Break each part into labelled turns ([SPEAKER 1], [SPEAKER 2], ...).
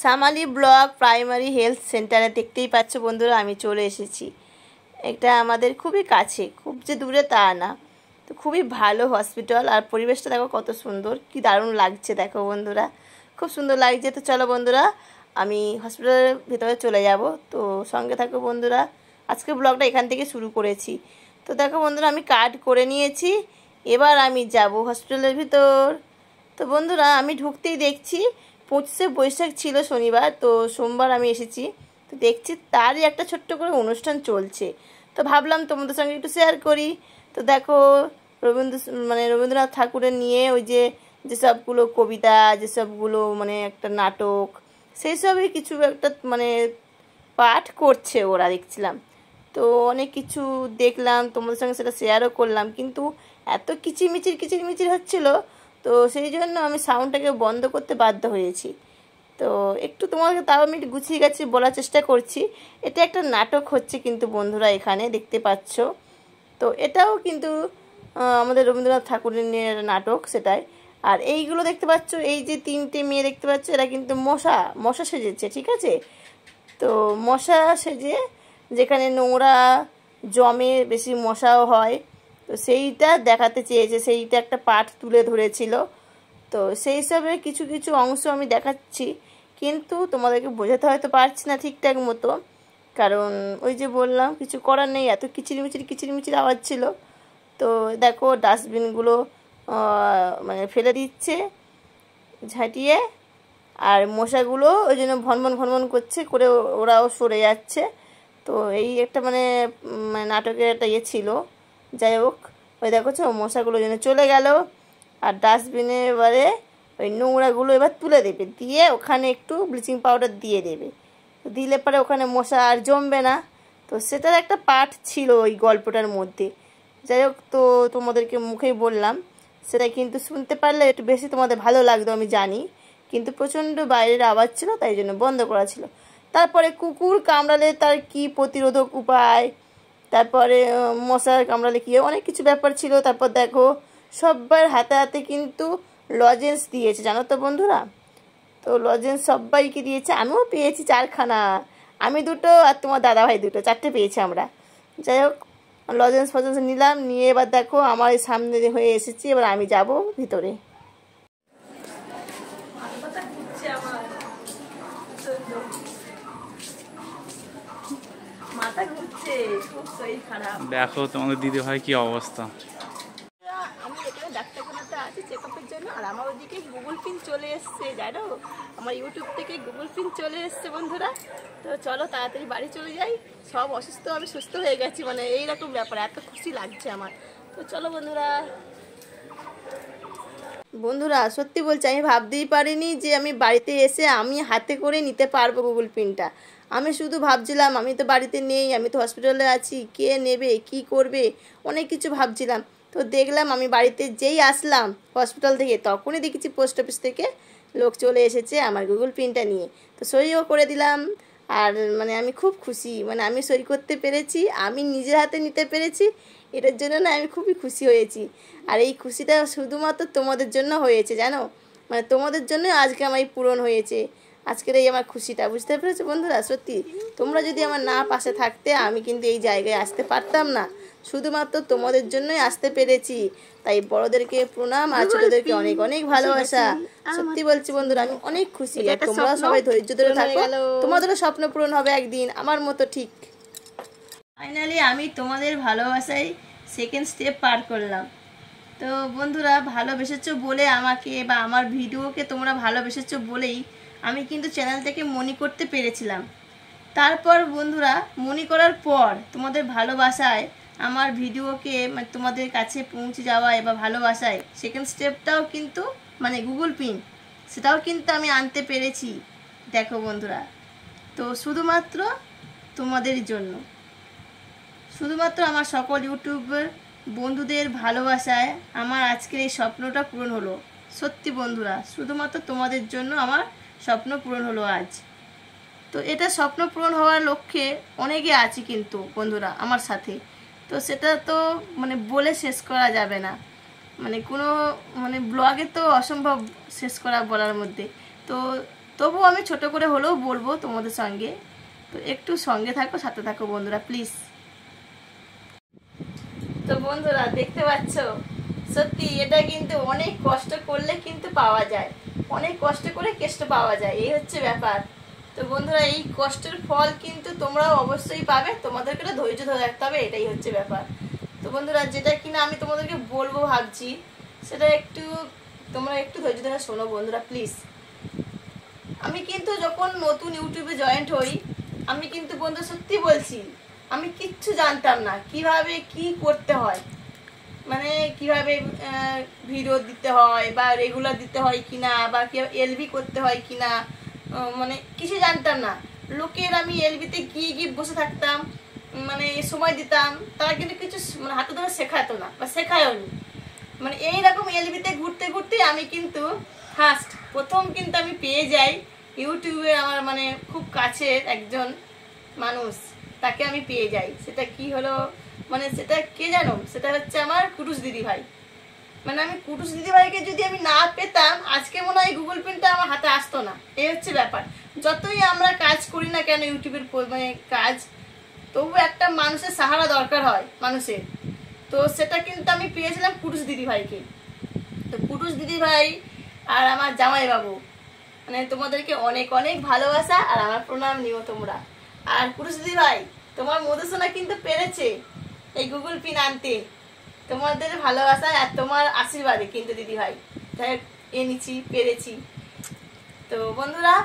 [SPEAKER 1] Shyamali block primary health সেন্টারে দেখতেই পাচ্ছ বন্ধুরা, আমি চলে এসেছি। এটা আমাদের খুবই কাছে, খুব যে দূরে তা না। তো খুবই ভালো হসপিটাল, আর পরিবেশটা দেখো কত সুন্দর, কি দারুণ লাগছে দেখো বন্ধুরা, খুব সুন্দর লাগছে। তো চলো বন্ধুরা, আমি হসপিটালের ভিতরে চলে যাব, তো সঙ্গে থাকো বন্ধুরা। আজকে ব্লগটা এখান থেকে শুরু করেছি। তো দেখো বন্ধুরা, আমি কার্ড করে নিয়েছি, এবার আমি যাব হসপিটালের ভিতর। তো বন্ধুরা, আমি ঢুকতেই দেখছি 25শে বৈশাখ ছিল শনিবার, তো সোমবার আমি এসেছি। তো দেখছি তারই একটা ছোট্ট করে অনুষ্ঠান চলছে, তো ভাবলাম তোমাদের সঙ্গে একটু শেয়ার করি। তো দেখো রবীন্দ্রনাথ ঠাকুরের নিয়ে ওই যেসবগুলো কবিতা, যেসবগুলো একটা নাটক, সেই সবই কিছু একটা পাঠ করছে ওরা, দেখছিলাম। তো অনেক কিছু দেখলাম, তোমাদের সঙ্গে সেটা শেয়ারও করলাম, কিন্তু এত কিচিরমিচির হচ্ছিল, তো সেই জন্য আমি সাউন্ডটাকে বন্ধ করতে বাধ্য হয়েছি। তো একটু তোমাকে তাও আমি গুছিয়ে গেছি বলার চেষ্টা করছি। এটা একটা নাটক হচ্ছে কিন্তু বন্ধুরা, এখানে দেখতে পাচ্ছ। তো এটাও কিন্তু আমাদের রবীন্দ্রনাথ ঠাকুরের নিয়ে নাটক, সেটাই। আর এইগুলো দেখতে পাচ্ছ, এই যে 3টে মেয়ে দেখতে পাচ্ছ, এরা কিন্তু মশা সেজেছে, ঠিক আছে। তো মশা সেজে যেখানে নোংরা জমে, বেশি মশাও হয়, তো সেইটা দেখাতে চেয়েছে, সেইটা একটা পাঠ তুলে ধরেছিল। তো সেই সবের কিছু কিছু অংশ আমি দেখাচ্ছি, কিন্তু তোমাদেরকে বোঝাতে হয়তো পারছি না ঠিকঠাক মতো, কারণ ওই যে বললাম কিছু করার নেই, এত কিচিরমিচির আওয়াজ ছিল। তো দেখো ডাস্টবিনগুলো ফেলে দিচ্ছে ঝাঁটিয়ে, আর মশাগুলো ওই জন্য ভনভন করছে করে ওরাও সরে যাচ্ছে। তো এই একটা নাটকের একটা ছিল। যাই হোক, ওই দেখছো মশাগুলো যেন চলে গেল, আর ডাস্টবিনে এবারে ওই নোংরাগুলো এবার তুলে দেবে, দিয়ে ওখানে একটু ব্লিচিং পাউডার দিয়ে দেবে, দিলে পরে ওখানে মশা আর জমবে না। তো সেটার একটা পার্ট ছিল ওই গল্পটার মধ্যে। যাই হোক, তো তোমাদেরকে মুখেই বললাম, সেটা কিন্তু শুনতে পারলে একটু বেশি তোমাদের ভালো লাগতো আমি জানি, কিন্তু প্রচণ্ড বাইরের আওয়াজ ছিল, তাই জন্য বন্ধ করা ছিল। তারপরে কুকুর কামড়ালে তার কি প্রতিরোধক উপায়, তারপরে মশার কামড়ালে কী, অনেক কিছু ব্যাপার ছিল। তারপর দেখো সবার হাতে হাতে কিন্তু লজেন্স দিয়েছে, জানো তো বন্ধুরা। তো লজেন্স সবাইকে দিয়েছে, আমিও পেয়েছি 4খানা, আমি 2টো আর তোমার দাদাভাই 2টো, 4টে পেয়েছি আমরা। যাই হোক, লজেন্স নিলাম, নিয়ে এবার দেখো আমার সামনে হয়ে এসেছি, এবার আমি যাব ভিতরে। মাথা ঘুরছে, খুব শরীর খারাপ।
[SPEAKER 2] দেখো তোমাদের দিদি ভাই কি অবস্থা।
[SPEAKER 1] আমি এখানে ডাক্তারখানাতে আছি চেকআপের জন্য, আর আমার ওদিকে গুগল পিন চলে এসছে, জানো, আমার ইউটিউব থেকে গুগল পিন চলে এসছে বন্ধুরা। তো চলো তাড়াতাড়ি বাড়ি চলে যাই, সব অসুস্থ, আমি সুস্থ হয়ে গেছি, এইরকম ব্যাপার, এত খুশি লাগছে আমার। তো চলো বন্ধুরা সত্যি বলছি, আমি ভাবতেই পারিনি যে আমি বাড়িতে এসে আমি হাতে করে নিতে পারবো গুগল পিনটা। আমি শুধু ভাবছিলাম আমি তো বাড়িতে নেই, আমি তো হসপিটালে আছি, কে নেবে, কি করবে, অনেক কিছু ভাবছিলাম। তো দেখলাম আমি বাড়িতে যেই আসলাম হসপিটাল থেকে, তখনই দেখেছি পোস্ট অফিস থেকে লোক চলে এসেছে আমার গুগল পিনটা নিয়ে। তো সইও করে দিলাম, আর আমি খুব খুশি, আমি সই করতে পেরেছি, আমি নিজের হাতে নিতে পেরেছি, এটার জন্য না আমি খুবই খুশি হয়েছি। আর এই খুশিটা শুধুমাত্র তোমাদের জন্য হয়েছে, জানো, তোমাদের জন্য আজকে আমার পূরণ হয়েছে, আজকের এই আমার খুশিটা, বুঝতে পেরেছো বন্ধুরা। সত্যি তোমরা যদি আমার না পাশে থাকতে, আমি কিন্তু এই জায়গায় আসতে পারতাম না, শুধুমাত্র তোমাদের জন্যই আসতে পেরেছি। তাই বড়দেরকে প্রণাম, আর ছোটদেরকে অনেক অনেক ভালোবাসা। সত্যি বলছি বন্ধুরা, আমি অনেক খুশি, আর তোমরা সবাই ধৈর্য ধরে থাকো, তোমাদেরও স্বপ্ন পূরণ হবে একদিন আমার মতো ঠিক। ফাইনালি আমি তোমাদের ভালোবাসায় সেকেন্ড স্টেপ পার করলাম। তো বন্ধুরা, ভালোবেসেছো বলে আমাকে, বা আমার ভিডিওকে তোমরা ভালোবেসেছো বলেই আমি কিন্তু চ্যানেলটাকে মনি করতে পেরেছিলাম। তারপর বন্ধুরা, মনি করার পর তোমাদের ভালোবাসায় আমার ভিডিওকে তোমাদের কাছে পৌঁছে যাওয়ায় বা ভালোবাসায় সেকেন্ড স্টেপটাও কিন্তু গুগল পিন, সেটাও কিন্তু আমি আনতে পেরেছি। দেখো বন্ধুরা, তো শুধুমাত্র তোমাদের জন্য, শুধুমাত্র আমার সকল ইউটিউবের বন্ধুদের ভালোবাসায় আমার আজকের এই স্বপ্নটা পূরণ হলো। সত্যি বন্ধুরা, শুধুমাত্র তোমাদের জন্য আমার স্বপ্ন পূরণ হলো আজ। তো এটা স্বপ্ন পূরণ হওয়ার লক্ষ্যে অনেকে আছে কিন্তু বন্ধুরা আমার সাথে, তো সেটা তো বলে শেষ করা যাবে না, কোনো ব্লগে তো অসম্ভব শেষ করা বলার মধ্যে। তো তবু আমি ছোট করে হলেও বলবো তোমাদের সঙ্গে, তো একটু সঙ্গে থাকো, সাথে থাকো বন্ধুরা প্লিজ। তো বন্ধুরা দেখতে পাচ্ছ, সত্যি এটা কিন্তু অনেক কষ্ট করলে কিন্তু পাওয়া যায়, অনেক কষ্ট করে কেষ্ট পাওয়া যায়, এই হচ্ছে ব্যাপার। তো বন্ধুরা এই কষ্টের ফল কিন্তু তোমরাও অবশ্যই পাবে, তোমাদেরকে ধৈর্য ধরে রাখতে হবে, এটাই হচ্ছে ব্যাপার। তো বন্ধুরা যেটা কিনা আমি তোমাদেরকে বলবো ভাবছি, সেটা তোমরা একটু ধৈর্য ধরে শোনো বন্ধুরা প্লিজ। আমি কিন্তু যখন নতুন ইউটিউবে জয়েন্ট হই, আমি কিন্তু বন্ধু সত্যি বলছি, আমি কিচ্ছু জানতাম না কিভাবে কি করতে হয়, মানে কিভাবে ভিডিও দিতে হয় বা রেগুলার দিতে হয় কিনা, বা কিভাবে এলবি করতে হয় কিনা, মানে কিছু জানতাম না। লোকের আমি এলবিতে গিয়ে গিয়ে বসে থাকতাম, মানে সময় দিতাম, তারা কিন্তু কিছু মানে হাতে ধরে শেখাতো না বা শেখায়নি। মানে এইরকম এলবিতে ঘুরতে ঘুরতে আমি কিন্তু প্রথম কিন্তু আমি পেয়ে যাই ইউটিউবে আমার মানে খুব কাছের একজন মানুষ, তাকে আমি পেয়ে যাই। সেটা কি হলো, মানে সেটা কে জানো, সেটা হচ্ছে আমার কুটুস দিদি ভাই। মানে আমি কুটুস দিদি ভাইকে যদি আমি না পেতাম, আজকে মনে হয় গুগল পেনটা আমার হাতে আসতো না, এই হচ্ছে ব্যাপার। যতই আমরা কাজ করি না কেন ইউটিউবের মানে কাজ, তবু একটা মানুষের সাহারা দরকার হয় মানুষের। তো সেটা কিন্তু আমি পেয়েছিলাম কুটুস দিদি ভাইকে। তো কুটুস দিদি ভাই আর আমার জামাই বাবু, মানে তোমাদেরকে অনেক অনেক ভালোবাসা আর আমার প্রণাম নিও তোমরা। আর কুটুস দিদি ভাই, তোমার মধুসোনা কিন্তু পেরেছে এই গুগল পিন আনতে, তোমাদের ভালোবাসা আর তোমার আশীর্বাদে কিন্তু দিদি ভাই তাই এনেছি, পেরেছি। তো বন্ধুরা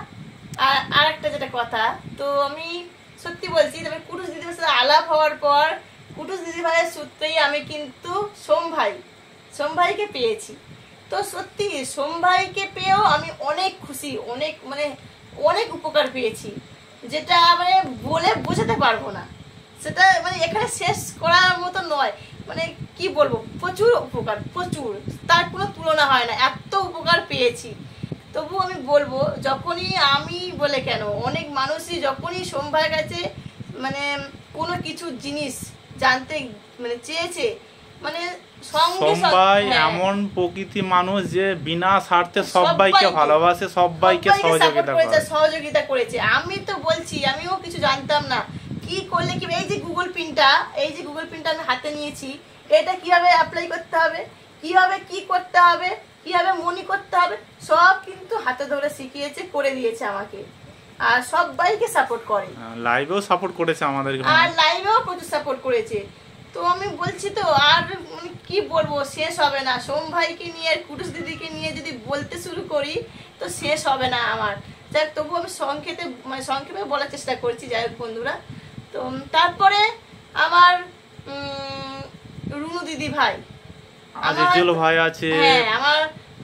[SPEAKER 1] আর একটা যেটা কথা, তো আমি সত্যি বলছি, তবে কুটুস দিদি ভাইয়ের সাথে আলাপ হওয়ার পর কুটুস দিদি ভাইয়ের সূত্রেই আমি কিন্তু সোম ভাইকে পেয়েছি। তো সত্যি সোম ভাইকে পেয়েও আমি অনেক খুশি, অনেক মানে অনেক উপকার পেয়েছি, যেটা মানে বলে বোঝাতে পারবো না। সেটা মানে এখানে শেষ করার মতো নয়, মানে কি বলবো, প্রচুর উপকার, প্রচুর, তার কোনো তুলনা হয় না, এত উপকার পেয়েছি। তবু আমি বলবো, যখনই আমি বলে কেন, অনেক মানুষই যখনই সোম ভাইয়ের কাছে মানে কোনো কিছু জিনিস জানতে মানে চেয়েছে, মানে
[SPEAKER 2] সবাই এমন প্রকৃতি মানুষ যে বিনা স্বার্থে সবাইকে ভালোবাসে, সবাইকে
[SPEAKER 1] সহযোগিতা করেছে। আমি তো বলছি, আমিও কিছু জানতাম না কি করলে কি, এই যে গুগল পিনটা আমি হাতে নিয়েছি, এটা কিভাবে অ্যাপ্লাই করতে হবে, কিভাবে কি করতে হবে, কিভাবে মনি করতে হবে, সব কিন্তু হাতে ধরে শিখিয়েছে, করে দিয়েছে আমাকে। আর সবাইকে সাপোর্ট করে,
[SPEAKER 2] লাইভেও সাপোর্ট করেছে আমাদেরকে,
[SPEAKER 1] আর লাইভেও প্রচুর সাপোর্ট করেছে। তো আমি বলছি তো, আর মানে কি বলবো, শেষ হবে না। সোম ভাইকে নিয়ে আর কুটুস দিদিকে নিয়ে যদি বলতে শুরু করি তো শেষ হবে না আমার। যাই হোক, তবু আমি সংক্ষেপে বলার চেষ্টা করছি। যাই হোক বন্ধুরা, তো তারপরে আমার রুনু দিদি ভাই,
[SPEAKER 2] আজিজুল ভাই আছে,
[SPEAKER 1] হ্যাঁ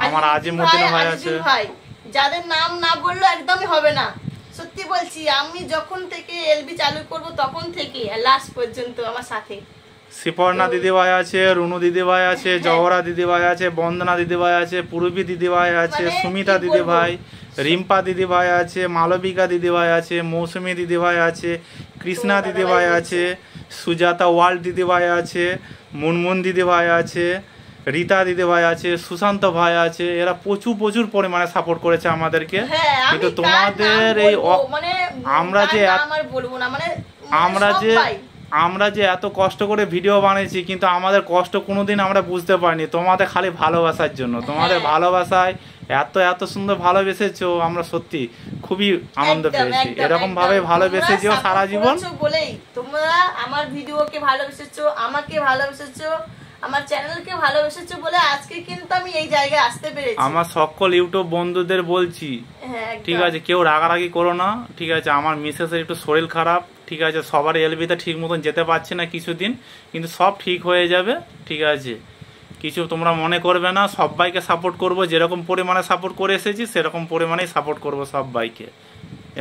[SPEAKER 2] আমার আজিমুদ্দিন ভাই আছে,
[SPEAKER 1] যাদের নাম না বললে একদমই হবে না। সত্যি বলছি, আমি যখন থেকে এলবি চালু করব তখন থেকে লাস্ট পর্যন্ত আমার সাথে
[SPEAKER 2] সিপর্ণা দিদিভাই আছে, রুনু দিদিভাই আছে, জওহরা দিদিভাই আছে, বন্দনা দিদিভাই আছে, পূর্বী দিদিভাই আছে, সুমিতা দিদিভাই, রিম্পা দিদিভাই আছে, মালবিকা দিদিভাই আছে, মৌসুমী দিদিভাই আছে, কৃষ্ণা দিদিভাই আছে, সুজাতা ওয়ার্ল্ড দিদিভাই আছে, মুনমুন দিদিভাই আছে, রীতা দিদিভাই আছে, সুশান্ত ভাই আছে। এরা প্রচুর পরিমাণে সাপোর্ট করেছে আমাদেরকে। কিন্তু তোমাদের এই আমরা যে এত কষ্ট করে ভিডিও বানিয়েছি, কিন্তু আমাদের কষ্ট কোনোদিন আমরা বুঝতে পারিনি, তোমাদের খালি ভালোবাসার জন্য। তোমাদের ভালোবাসায় এত সুন্দর ভালোবেসেছো, আমরা সত্যি খুবই আনন্দ পেয়েছি। এরকম ভাবে ভালোবেসে যেও সারা জীবন।
[SPEAKER 1] বলেই তোমরা আমার ভিডিওকে ভালোবেসেছো, আমাকে ভালোবেসেছো, আমার চ্যানেলকে ভালোবেসেছো বলে আজকে কিন্তু আমি এই জায়গায় আসতে পেরেছি।
[SPEAKER 2] আমার সকল ইউটিউব বন্ধুদের বলছি, ঠিক আছে, কেউ রাগারাগি করো না, ঠিক আছে। আমার মিসেসের একটু শরীর খারাপ, ঠিক আছে, সবার এলবিতে ঠিক মতন যেতে পারছে না কিছুদিন, কিন্তু সব ঠিক হয়ে যাবে, ঠিক আছে। কিছু তোমরা মনে করবে না, সবাইকে সাপোর্ট করব, যেরকম পরিমাণে সাপোর্ট করে এসেছি সেরকম পরিমাণেই সাপোর্ট করব সবাইকে।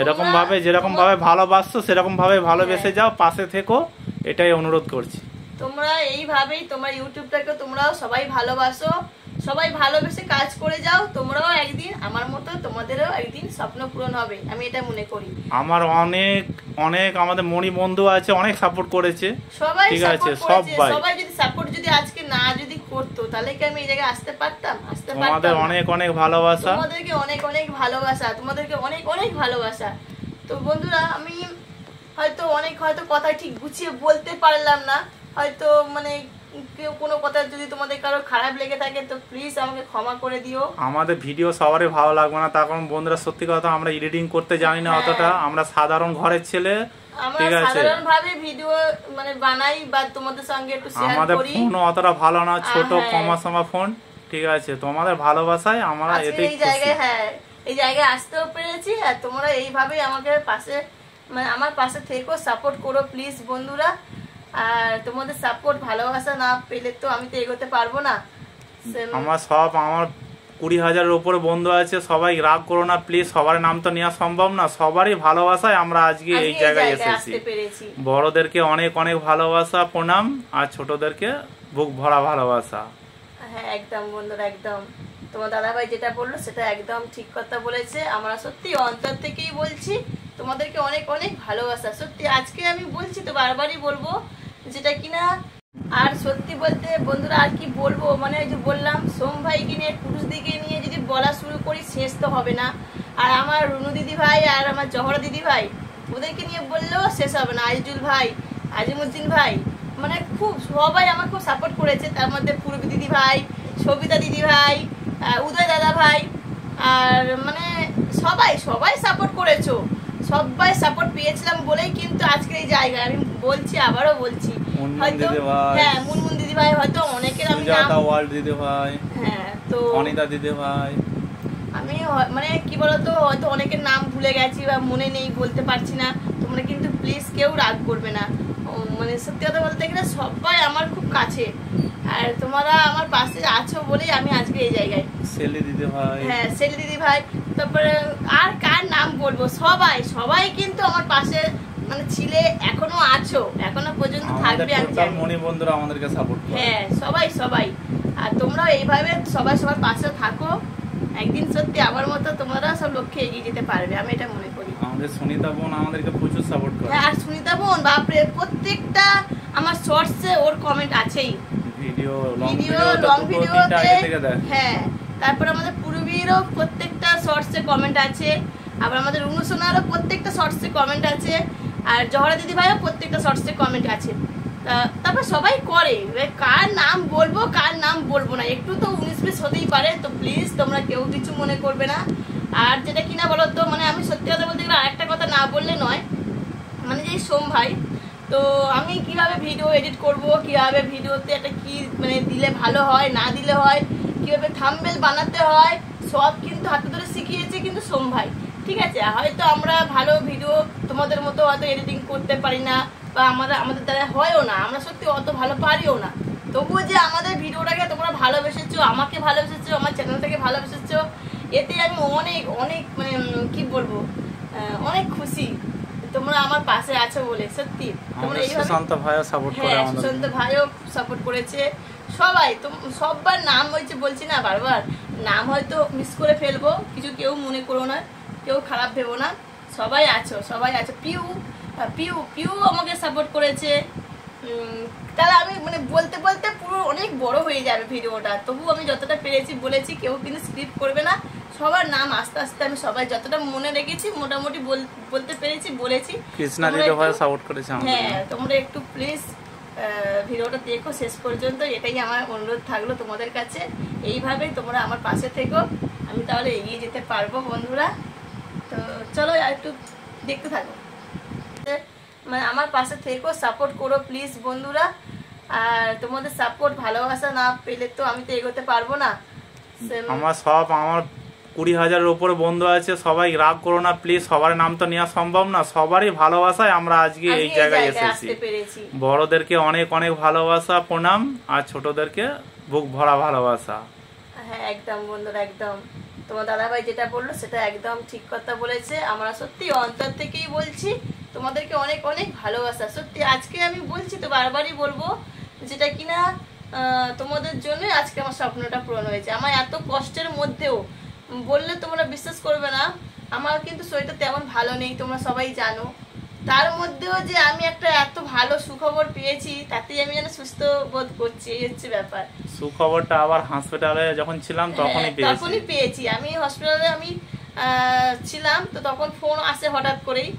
[SPEAKER 2] এরকম ভাবে যেরকম ভাবে ভালোবাসছো সেরকম ভাবে ভালোবেসে যাও, পাশে থেকো, এটাই অনুরোধ করছি।
[SPEAKER 1] তোমরা এইভাবেই তোমার ইউটিউবটাকে তোমরাও সবাই ভালোবাসো, সবাই ভালোবেসে কাজ করে যাও, তোমরাও একদিন আমার মতো তোমাদেরও একদিন স্বপ্ন পূরণ হবে, আমি এটা মনে করি।
[SPEAKER 2] আমার অনেক আমাদের মণি বন্ধু আছে, অনেক সাপোর্ট করেছে,
[SPEAKER 1] সবাই
[SPEAKER 2] ঠিক আছে,
[SPEAKER 1] সবাই যদি সাপোর্ট যদি আজকে না যদি করতো তাহলে কি আমি এই জায়গায় আসতে পারতাম?
[SPEAKER 2] তোমাদের অনেক অনেক ভালোবাসা,
[SPEAKER 1] তোমাদেরকে অনেক অনেক ভালোবাসা, তোমাদেরকে অনেক অনেক ভালোবাসা। তো বন্ধুরা আমি হয়তো কথা ঠিক গুছিয়ে বলতে পারলাম না, হয়তো মানে কেউ কোনো কথা যদি তোমাদের কারো খারাপ লেগে থাকে তো প্লিজ আমাকে ক্ষমা করে দিও।
[SPEAKER 2] আমাদের ভিডিও সবারই ভালো লাগবে না, তার কারণ বন্ধুরা সত্যি কথা আমরা এডিটিং করতে জানি না অতটা, আমরা সাধারণ ঘরের ছেলে, ঠিক আছে,
[SPEAKER 1] সাধারণ ভাবে ভিডিও মানে বানাই বা তোমাদের সঙ্গে একটু শেয়ার করি।
[SPEAKER 2] আমাদের ফোন অতটা ভালো না, ছোট কমা ফোন, ঠিক আছে, তোমাদের ভালোবাসায় আমরা এতেই
[SPEAKER 1] এই জায়গায় এই জায়গায় আসতেও পেরেছি। আর তোমরা এইভাবেই আমাকে পাশে মানে আমার পাশে থেকেও সাপোর্ট করো প্লিজ বন্ধুরা। আর তোমাদের সাপোর্ট ভালোবাসা না পেলে তো আমি তো এগোতে পারবো না।
[SPEAKER 2] আমার 20,000-এর উপরে বন্ধু আছে, সবাই রাগ করো না প্লিজ, সবার নাম তো নেওয়া সম্ভব না, সবারই ভালোবাসায় আমরা আজকে এই জায়গায় এসেছি। বড়দেরকে অনেক অনেক ভালোবাসা, প্রণাম, আর ছোটদেরকে বুক ভরা ভালোবাসা।
[SPEAKER 1] হ্যাঁ একদম বন্ধুরা, একদম তোমার দাদাভাই যেটা বললো সেটা একদম ঠিক কথা বলেছে। আমরা সত্যি অন্তর থেকেই বলছি তোমাদেরকে অনেক অনেক ভালোবাসা। সত্যি আজকে আমি বলছি তো বারবারই বলবো যেটা কিনা। আর সত্যি বলতে বন্ধুরা আর কি বলবো, মানে ওই যে বললাম সোম ভাইকে নিয়ে পুরুষ দিকে নিয়ে যদি বলা শুরু করি শেষ তো হবে না। আর আমার রুনু দিদি ভাই আর আমার জহরা দিদি ভাই ওদেরকে নিয়ে বললেও শেষ হবে না। আজিজুল ভাই, আজিমুদ্দিন ভাই, মানে খুব সবাই আমার খুব সাপোর্ট করেছে। তার মধ্যে পূর্বী দিদি ভাই, সবিতা দিদি ভাই, উদয় দাদা ভাই, আর মানে সবাই সাপোর্ট করেছো। সবাই সাপোর্ট পেয়েছিলাম বলেই কিন্তু আজকে এই জায়গায় আমি বলছি, আবারও বলছি। হয়তো হ্যাঁ মুনমুন দিদি ভাই, হয়তো অনেকের আমি
[SPEAKER 2] দিদি ভাই,
[SPEAKER 1] হ্যাঁ তো
[SPEAKER 2] অনিতা দিদি ভাই,
[SPEAKER 1] আমি মানে কি বলতো হয়তো অনেকের নাম ভুলে গেছি বা মনে নেই, বলতে পারছি না। তোমরা কিন্তু প্লিজ কেউ রাগ করবে না। মানে সত্যি কথা বলতে গেলে সবাই আমার খুব কাছে, আর তোমরা আমার পাশে আছো বলেই আমি আজকে এই জায়গায়।
[SPEAKER 2] সেলি দিদি ভাই,
[SPEAKER 1] হ্যাঁ সেলি দিদি ভাই, তারপরে আর কার নাম বলবো, সবাই কিন্তু আমার পাশে মানে ছিলে, এখনো আছো, এখনো পর্যন্ত থাকবে। আমি জানি
[SPEAKER 2] মনি বন্ধুরা আমাদেরকে সাপোর্ট করে।
[SPEAKER 1] হ্যাঁ সবাই আর তোমরা এইভাবে সবার পাশে থাকো। একদিন সত্যি আমার মতো তোমরা সব লক্ষ্যে এগিয়ে যেতে পারবে, আমি এটা মনে করি।
[SPEAKER 2] আমাদের সুনিতা বোন আমাদেরকে প্রচুর সাপোর্ট করে।
[SPEAKER 1] হ্যাঁ আর সুনিতা বোন বাপরে, প্রত্যেকটা আমার শর্টসে ওর কমেন্ট আছেই, ভিডিও লং ভিডিওতে। হ্যাঁ তারপর আমাদের পূর্বীরও প্রত্যেকটা শর্টসে কমেন্ট আছে, আবার আমাদের রুনুসোনারও প্রত্যেকটা শর্টসে কমেন্ট আছে, আর জহরা দিদি ভাইও প্রত্যেকটা শর্টসে কমেন্ট আছে। তারপর সবাই করে, কার নাম বলবো কার নাম বলবো না, একটু তো 19-20 হতেই পারে। তো প্লিজ তোমরা কেউ কিছু মনে করবে না। আর যেটা কিনা বলো তো, মানে আমি সত্যি কথা বলতে গেলে আরেকটা কথা না বললে নয়, মানে যে সোম ভাই, তো আমি কিভাবে ভিডিও এডিট করব, কিভাবে ভিডিওতে একটা কি মানে দিলে ভালো হয় না দিলে হয়, কিভাবে থাম্বনেল বানাতে হয়, সব কিন্তু হাতে ধরে শিখিয়েছে কিন্তু সোম ভাই, ঠিক আছে। হয়তো আমরা ভালো ভিডিও তোমাদের মতো হয়তো এডিটিং করতে পারি না, বা আমাদের দ্বারা হয়ও না, আমরা সত্যি অত ভালো পারিও না। তবুও যে আমাদের ভিডিওটাকে তোমরা ভালোবেসেছো, আমাকে ভালোবেসেছো, আমার চ্যানেলটাকে ভালোবেসেছো, এতে আমি অনেক অনেক মানে কি বলবো, অনেক খুশি তোমরা আমার পাশে আছো বলে। সত্যি তোমরা এইভাবে সুশান্ত ভাইও সাপোর্ট করে, সুশান্ত ভাইও সাপোর্ট করেছে, সবাই। তো সবার নাম হয়েছে বলছি না বারবার, নাম হয়তো মিস করে ফেলবো, কিছু কেউ মনে করো না, কেউ খারাপ ভেবো না, সবাই আছো। পিউ আমাকে সাপোর্ট করেছে। তাহলে আমি মানে বলতে বলতে পুরো অনেক বড় হয়ে যাবে ভিডিওটা, তবু আমি যতটা পেরেছি বলেছি, কেউ কিন্তু স্ক্রিপ্ট করবে না। সবার নাম আস্তে আস্তে আমি সবাই যতটা মনে রেখেছি মোটামুটি বলতে পেরেছি, বলেছি।
[SPEAKER 2] কৃষ্ণা দিদি ভাই সাপোর্ট করেছে আমাদের।
[SPEAKER 1] হ্যাঁ তোমরা একটু প্লিজ ভিডিওটা দেখো শেষ পর্যন্ত, এটাই আমার অনুরোধ থাকলো তোমাদের কাছে। এইভাবেই তোমরা আমার পাশে থেকো, আমি তাহলে এগিয়ে যেতে পারবো বন্ধুরা। তো চলো একটু দেখতে থাকো, মানে আমার পাশে থেকো, সাপোর্ট করো প্লিজ বন্ধুরা। আর তোমাদের সাপোর্ট ভালোবাসা না পেলে তো আমি তো এগোতে পারবো না।
[SPEAKER 2] আমার 20,000-এর উপরে বন্ধু আছে, সবাই রাগ করো না প্লিজ, সবার নাম তো নেওয়া সম্ভব না, সবারই ভালোবাসায় আমরা আজকে এই জায়গায় এসেছি। বড়দেরকে অনেক অনেক ভালোবাসা, প্রণাম, আর ছোটদেরকে বুক ভরা ভালোবাসা।
[SPEAKER 1] হ্যাঁ একদম বন্ধুরা, একদম তোমার দাদাভাই যেটা বললো সেটা একদম ঠিক কথা বলেছে। আমরা সত্যি অন্তর থেকেই বলছি তোমাদেরকে অনেক অনেক ভালোবাসা। সত্যি আজকে আমি বলছি তো বারবারই বলবো, যেটা কিনা তোমাদের জন্য আজকে আমার স্বপ্নটা পূরণ হয়েছে। আমার এত কষ্টের মধ্যেও বললে তোমরা বিশ্বাস করবে না, আমার কিন্তু শরীরটা তেমন ভালো নেই, তোমরা সবাই জানো। তার মধ্যেও যে আমি একটা এত ভালো সুখবর পেয়েছি, তাতেই আমি যেন সুস্থ বোধ করছি, এই হচ্ছে ব্যাপার।
[SPEAKER 2] সুখবরটা আবার হসপিটালে যখন ছিলাম তখনই
[SPEAKER 1] পেয়েছি। আমি হসপিটালে ছিলাম, তো তখন ফোন আসে হঠাৎ করেই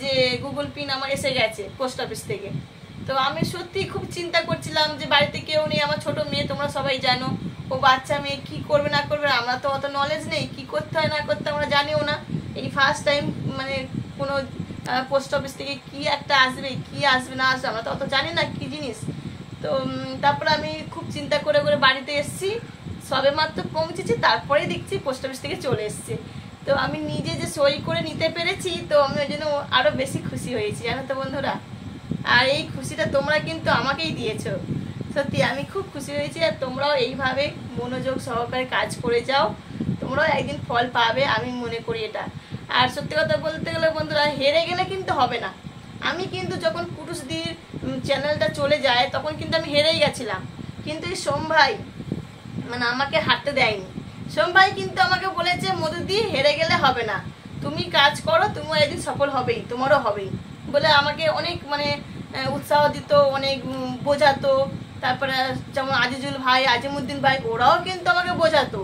[SPEAKER 1] যে গুগল পিন আমার এসে গেছে পোস্ট অফিস থেকে। তো আমি সত্যি খুব চিন্তা করছিলাম যে বাড়িতে কেউ নেই, আমার ছোট মেয়ে, তোমরা সবাই জানো, ও বাচ্চা মেয়ে কি করবে না করবে, আমরা তো অত নলেজ নেই, কি করতে হয় না করতে আমরা জানিও না। এই ফার্স্ট টাইম মানে কোনো পোস্ট অফিস থেকে কি একটা আসবে, কি আসবে না আসবে, আমরা তো অত জানি না কি জিনিস। তো তারপরে আমি খুব চিন্তা করে করে বাড়িতে এসেছি, সবে মাত্র পৌঁছেছি, তারপরে দেখছি পোস্ট অফিস থেকে চলে এসছে। তো আমি নিজে যে সই করে নিতে পেরেছি, তো আমি ওই জন্য আরো বেশি খুশি হয়েছি, জানো তো বন্ধুরা। আর এই খুশিটা তোমরা কিন্তু আমাকেই দিয়েছো, সত্যি আমি খুব খুশি হয়েছি। আর তোমরাও এইভাবে মনোযোগ সহকারে কাজ করে যাও, তোমরাও একদিন ফল পাবে, আমি মনে করি এটা। আর সত্যি কথা বলতে গেলে বন্ধুরা, হেরে গেলে কিন্তু হবে না। আমি কিন্তু যখন পুরুষদের চ্যানেলটা চলে যায় তখন কিন্তু আমি হেরেই গেছিলাম, কিন্তু এই সোম ভাই মানে আমাকে হাঁটতে দেয়নি। সোম ভাই কিন্তু আমাকে বলেছে, মধুদি হেরে গেলে হবে না, তুমি কাজ করো, তুমিও একদিন সফল হবেই, তোমারও হবেই বলে আমাকে অনেক মানে উৎসাহ দিত, অনেক বোঝাতো। তারপরে যেমন আজিজুল ভাই, আজিমুদ্দিন ভাই, ওরাও কিন্তু আমাকে বোঝাতো।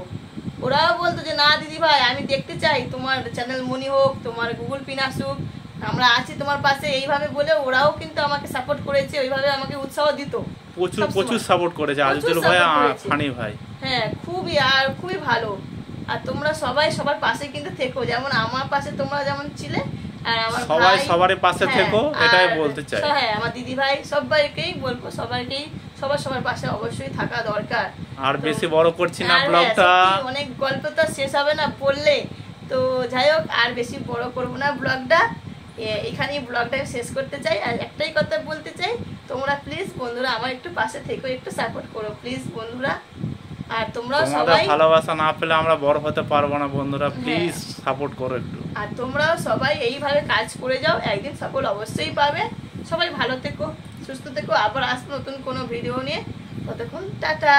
[SPEAKER 1] ওরাও বলতো যে না দিদি ভাই, আমি দেখতে চাই তোমার চ্যানেল মনি হোক, তোমার গুগল পিন আসুক, আমরা আছি তোমার পাশে, এইভাবে বলে ওরাও কিন্তু আমাকে সাপোর্ট করেছে, ওইভাবে আমাকে উৎসাহ দিত,
[SPEAKER 2] প্রচুর সাপোর্ট করেছে আজিজুল ভাই, ফানি ভাই।
[SPEAKER 1] হ্যাঁ, খুবই ভালো। আর তোমরা সবাই সবার পাশে কিন্তু থেকো, যেমন আমার পাশে তোমরা যেমন ছিলে, আর আমার
[SPEAKER 2] সবাই সবার পাশে থেকো, এটাই বলতে চাই।
[SPEAKER 1] হ্যাঁ, আমার দিদি ভাই সবাইকেই বলবো, সবার পাশে অবশ্যই থাকা দরকার।
[SPEAKER 2] আর বেশি বড় করছি না ব্লগটা,
[SPEAKER 1] অনেক গল্প তো শেষ হবে না বললে, তো যাই হোক আর বেশি বড় করবো না ব্লগটা, এখানেই ব্লগটা শেষ করতে চাই। আর একটাই কথা বলতে চাই, তোমরা প্লিজ বন্ধুরা আমার একটু পাশে থেকো, একটু সাপোর্ট করো প্লিজ বন্ধুরা। আর তোমরা সবাই
[SPEAKER 2] ভালোবাসা না পেলে আমরা বড় হতে পারবো না বন্ধুরা, প্লিজ সাপোর্ট করো একটু।
[SPEAKER 1] আর তোমরাও সবাই এইভাবে কাজ করে যাও, একদিন সফল অবশ্যই পাবে। সবাই ভালো থেকো, সুস্থ থেকো, আবার আসবো নতুন কোনো ভিডিও নিয়ে, ততক্ষণ টাটা।